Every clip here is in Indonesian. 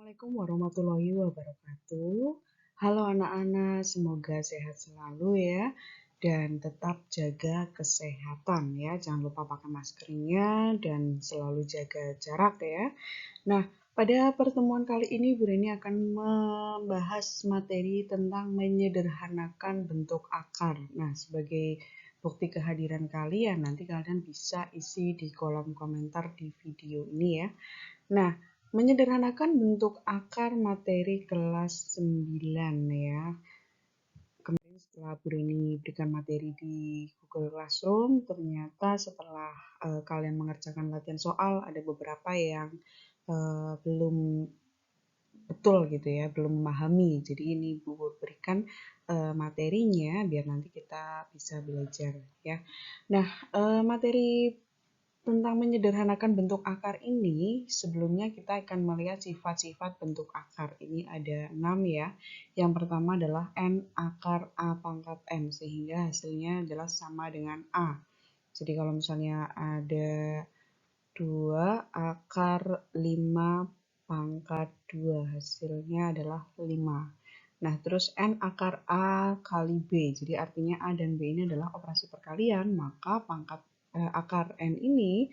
Assalamualaikum warahmatullahi wabarakatuh. Halo anak-anak, semoga sehat selalu ya. Dan tetap jaga kesehatan ya. Jangan lupa pakai maskernya dan selalu jaga jarak ya. Nah, pada pertemuan kali ini Bu Reni akan membahas materi tentang menyederhanakan bentuk akar. Nah, sebagai bukti kehadiran kalian, nanti kalian bisa isi di kolom komentar di video ini ya. Nah, menyederhanakan bentuk akar materi kelas 9 ya. Kemarin setelah Bu Reni berikan materi di Google Classroom, ternyata setelah kalian mengerjakan latihan soal, ada beberapa yang belum betul gitu ya, belum memahami. Jadi ini Bu berikan materinya biar nanti kita bisa belajar ya. Nah, materi tentang menyederhanakan bentuk akar ini, sebelumnya kita akan melihat sifat-sifat bentuk akar. Ini ada 6 ya. Yang pertama adalah N akar A pangkat M, sehingga hasilnya adalah sama dengan A. Jadi kalau misalnya ada 2 akar 5 pangkat 2, hasilnya adalah 5. Nah, terus N akar A kali B, jadi artinya A dan B ini adalah operasi perkalian, maka akar N ini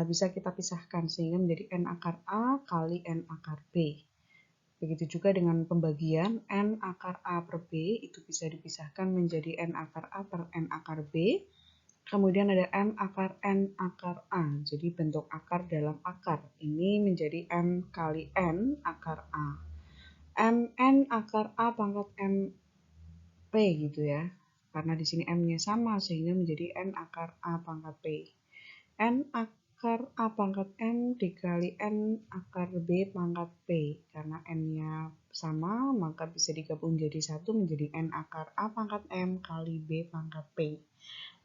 bisa kita pisahkan sehingga menjadi N akar A kali N akar B. Begitu juga dengan pembagian N akar A per B itu bisa dipisahkan menjadi N akar A per N akar B. Kemudian ada N akar A. Jadi bentuk akar dalam akar ini menjadi N kali N akar A. N akar A pangkat M P gitu ya. Karena di sini M-nya sama sehingga menjadi N akar A pangkat P. N akar A pangkat M dikali N akar B pangkat P. Karena N-nya sama maka bisa digabung jadi 1 menjadi N akar A pangkat M kali B pangkat P.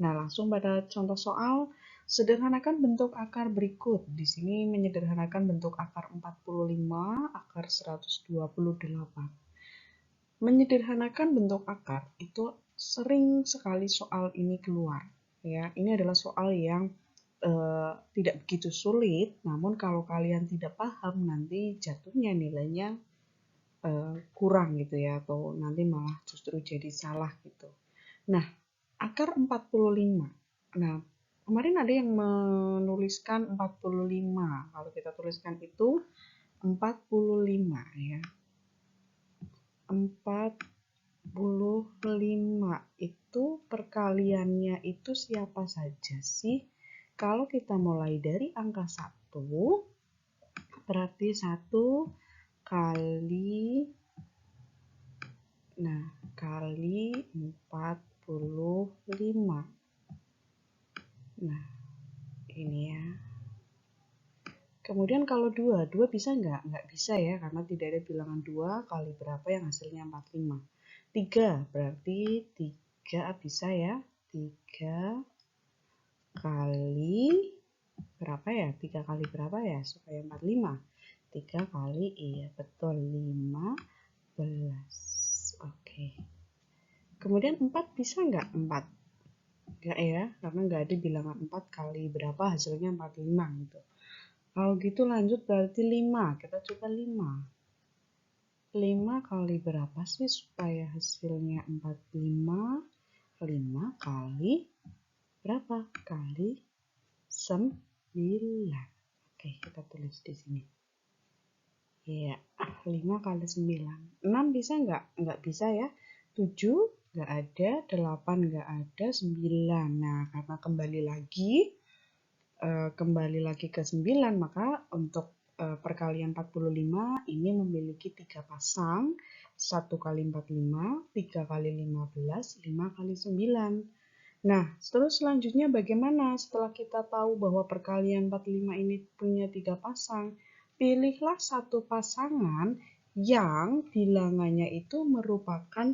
Nah, langsung pada contoh soal, sederhanakan bentuk akar berikut. Di sini menyederhanakan bentuk akar 45, akar 128. Menyederhanakan bentuk akar itu sering sekali soal ini keluar. Ya, ini adalah soal yang tidak begitu sulit, namun kalau kalian tidak paham nanti jatuhnya nilainya kurang gitu ya, atau nanti malah justru jadi salah gitu. Nah, akar 45. Nah, kemarin ada yang menuliskan 45. Kalau kita tuliskan itu 45 ya. 45 itu perkaliannya itu siapa saja sih? Kalau kita mulai dari angka 1, berarti 1 kali kali 45. Nah, ini ya. Kemudian kalau 2 bisa nggak? Nggak bisa ya, karena tidak ada bilangan 2 kali berapa yang hasilnya 45. 3, berarti 3 bisa ya. 3 kali berapa ya? 3 kali berapa ya? Supaya 45. 3 kali, iya betul, 15. Oke. Kemudian 4 bisa nggak? 4. Nggak ya, karena nggak ada bilangan 4 kali berapa hasilnya 45 gitu. Kalau gitu lanjut berarti 5. Kita coba 5. 5 kali berapa sih supaya hasilnya 45? 5 kali berapa? Kali 9. Oke, kita tulis di sini. Ya, 5 kali 9. 6 bisa nggak? Nggak bisa ya. 7 nggak ada, 8 nggak ada, 9. Nah, karena kembali lagi ke 9, maka untuk perkalian 45 ini memiliki 3 pasang. 1 kali 45, 3 kali 15, 5 kali 9. Nah, terus selanjutnya bagaimana setelah kita tahu bahwa perkalian 45 ini punya 3 pasang? Pilihlah satu pasangan yang bilangannya itu merupakan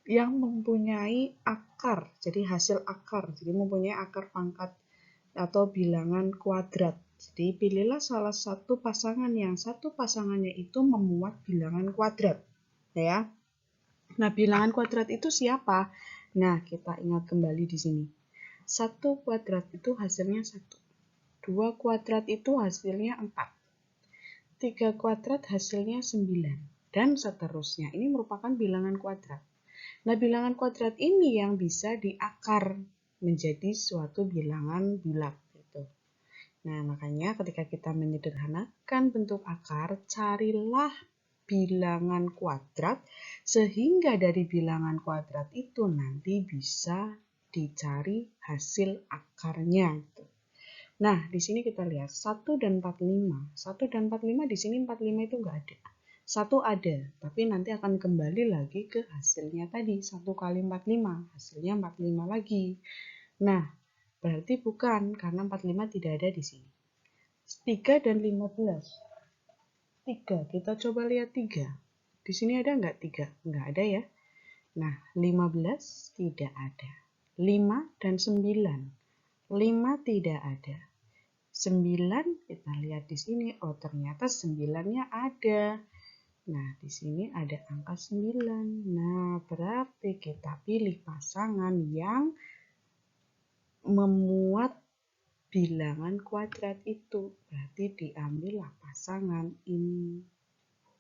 yang mempunyai akar, jadi hasil akar, jadi mempunyai akar pangkat atau bilangan kuadrat. Jadi pilihlah salah satu pasangan yang satu pasangannya itu memuat bilangan kuadrat, ya. Nah, bilangan kuadrat itu siapa? Nah, kita ingat kembali di sini. 1 kuadrat itu hasilnya 1. 2 kuadrat itu hasilnya 4. 3 kuadrat hasilnya 9. Dan seterusnya. Ini merupakan bilangan kuadrat. Nah, bilangan kuadrat ini yang bisa diakar menjadi suatu bilangan bulat. Gitu. Nah, makanya ketika kita menyederhanakan bentuk akar, carilah bilangan kuadrat sehingga dari bilangan kuadrat itu nanti bisa dicari hasil akarnya. Nah, di sini kita lihat 1 dan 45. 1 dan 45 di sini 45 itu enggak ada. 1 ada, tapi nanti akan kembali lagi ke hasilnya tadi. 1 kali 45, hasilnya 45 lagi. Nah, berarti bukan, karena 45 tidak ada di sini. 3 dan 15. 3, kita coba lihat 3. Di sini ada nggak 3? Nggak ada ya. Nah, 15 tidak ada. 5 dan 9. 5 tidak ada. 9 kita lihat di sini. Oh, ternyata 9-nya ada. Nah, di sini ada angka 9. Nah, berarti kita pilih pasangan yang memuat bilangan kuadrat itu. Berarti diambillah pasangan ini.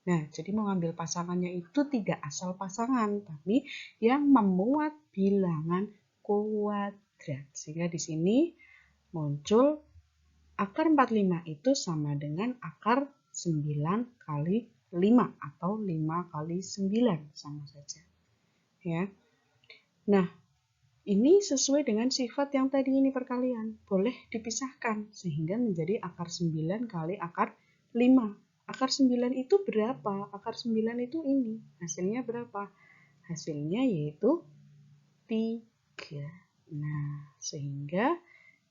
Nah, jadi mengambil pasangannya itu tidak asal pasangan, tapi yang memuat bilangan kuadrat. Sehingga di sini muncul akar 45 itu sama dengan akar 9 kali 5 atau 5 kali 9 sama saja. Ya. Nah, ini sesuai dengan sifat yang tadi ini perkalian. Boleh dipisahkan sehingga menjadi akar 9 kali akar 5. Akar 9 itu berapa? Akar 9 itu ini. Hasilnya berapa? Hasilnya yaitu 3. Nah, sehingga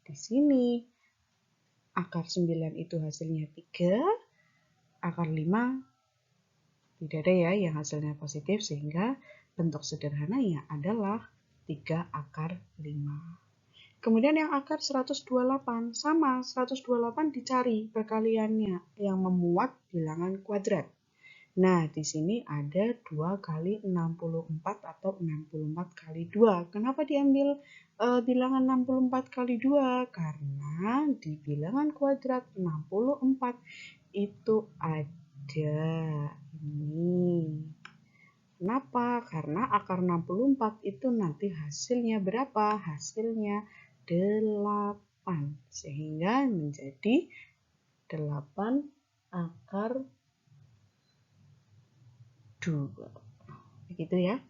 di sini akar 9 itu hasilnya 3. Akar 5 tidak ada ya yang hasilnya positif, sehingga bentuk sederhananya adalah 3 akar 5. Kemudian yang akar 128, sama 128 dicari perkaliannya yang memuat bilangan kuadrat. Nah, di sini ada 2 kali 64 atau 64 kali 2. Kenapa diambil bilangan 64 kali 2? Karena di bilangan kuadrat 64 itu ada ini. Kenapa? Karena akar 64 itu nanti hasilnya berapa? Hasilnya 8. Sehingga menjadi 8 akar 2. Begitu ya.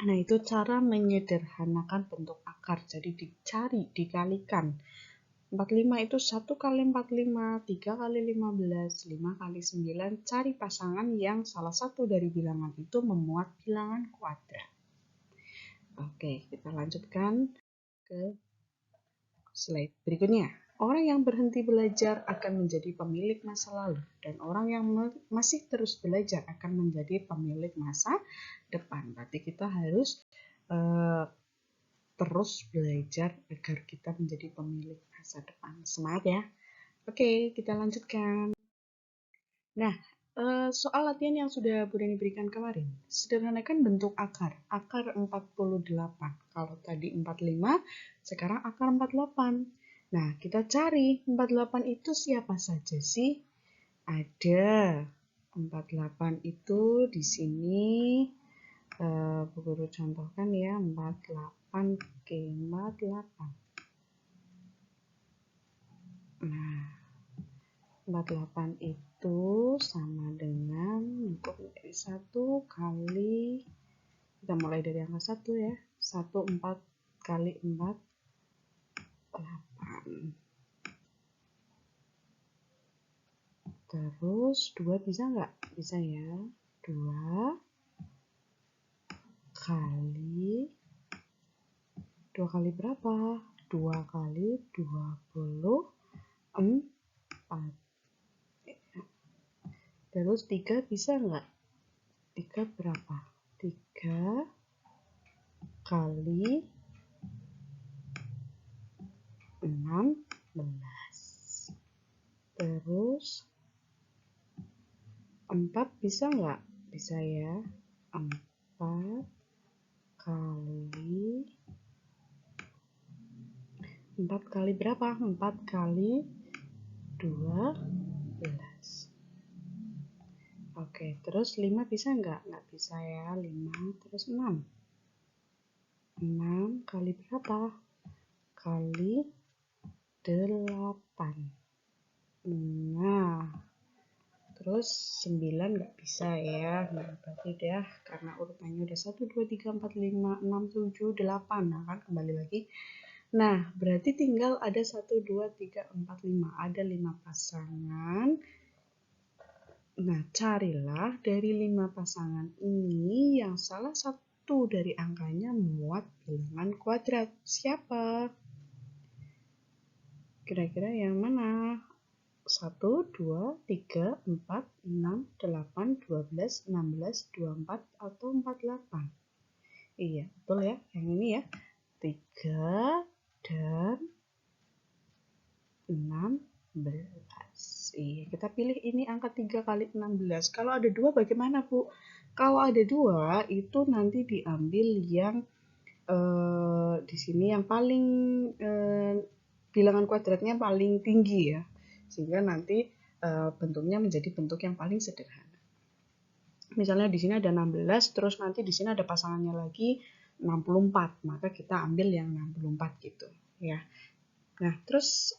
Nah, itu cara menyederhanakan bentuk akar. Jadi dicari, dikalikan. 45 itu 1 kali 45, 3 kali 15, 5 kali 9. Cari pasangan yang salah satu dari bilangan itu memuat bilangan kuadrat. Oke, kita lanjutkan ke slide berikutnya. Orang yang berhenti belajar akan menjadi pemilik masa lalu, dan orang yang masih terus belajar akan menjadi pemilik masa depan. Berarti kita harus terus belajar agar kita menjadi pemilik masa depan. Semangat ya. Oke, kita lanjutkan. Nah, soal latihan yang sudah Bu Deni berikan kemarin. Sederhanakan bentuk akar. Akar 48. Kalau tadi 45, sekarang akar 48. Nah, kita cari 48 itu siapa saja sih? Ada 48 itu di sini. Bu Guru contohkan ya, 48 ke 48. Nah, 48 itu sama dengan bentuk menjadi 1 kali, kita mulai dari angka 1 ya, 1 4 kali 4 8. Terus 2 bisa nggak? Bisa ya. 2 kali berapa? 2 kali 24. Terus 3 bisa nggak? 3 berapa? 3 kali 16. Terus 4 bisa nggak? Bisa ya. 4 kali 4 kali berapa? 4 kali 12. Oke, terus 5 bisa nggak? Nggak bisa ya, 5 terus 6. 6 kali berapa? Kali 8. Nah, terus 9 nggak bisa ya. Nah, berarti dah karena urutannya udah 1, 2, 3, 4, 5, 6, 7, 8. Nah, kan kembali lagi. Nah, berarti tinggal ada 1, 2, 3, 4, 5. Ada 5 pasangan. Nah, carilah dari 5 pasangan ini yang salah satu dari angkanya muat bilangan kuadrat. Siapa? Kira-kira yang mana? 1, 2, 3, 4, 6, 8, 12, 16, 24, atau 48? Iya, betul ya. Yang ini ya. 3 dan 16. Iya, kita pilih ini angka 3 kali 16. Kalau ada 2 bagaimana, Bu? Kalau ada 2, itu nanti diambil yang di sini yang paling bilangan kuadratnya paling tinggi ya. Sehingga nanti bentuknya menjadi bentuk yang paling sederhana. Misalnya di sini ada 16, terus nanti di sini ada pasangannya lagi 64, maka kita ambil yang 64 gitu ya. Nah, terus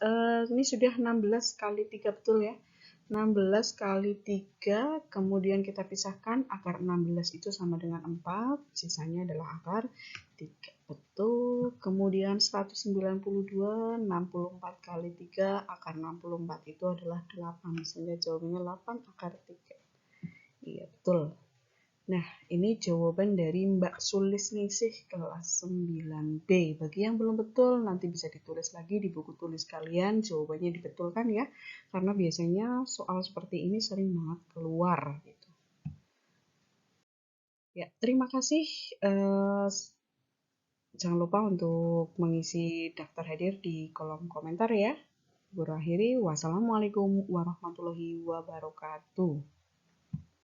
ini sudah 16 kali 3, betul ya? 16 kali 3, kemudian kita pisahkan, akar 16 itu sama dengan 4, sisanya adalah akar 3. Betul. Kemudian 192, 64 kali 3, akar 64 itu adalah 8. Sehingga jawabannya 8 akar 3. Iya, betul. Nah, ini jawaban dari Mbak Sulis Ningsih kelas 9B. Bagi yang belum betul, nanti bisa ditulis lagi di buku tulis kalian, jawabannya dibetulkan ya. Karena biasanya soal seperti ini sering banget keluar. Gitu. Ya, terima kasih. Jangan lupa untuk mengisi daftar hadir di kolom komentar ya. Berakhiri, wassalamualaikum warahmatullahi wabarakatuh.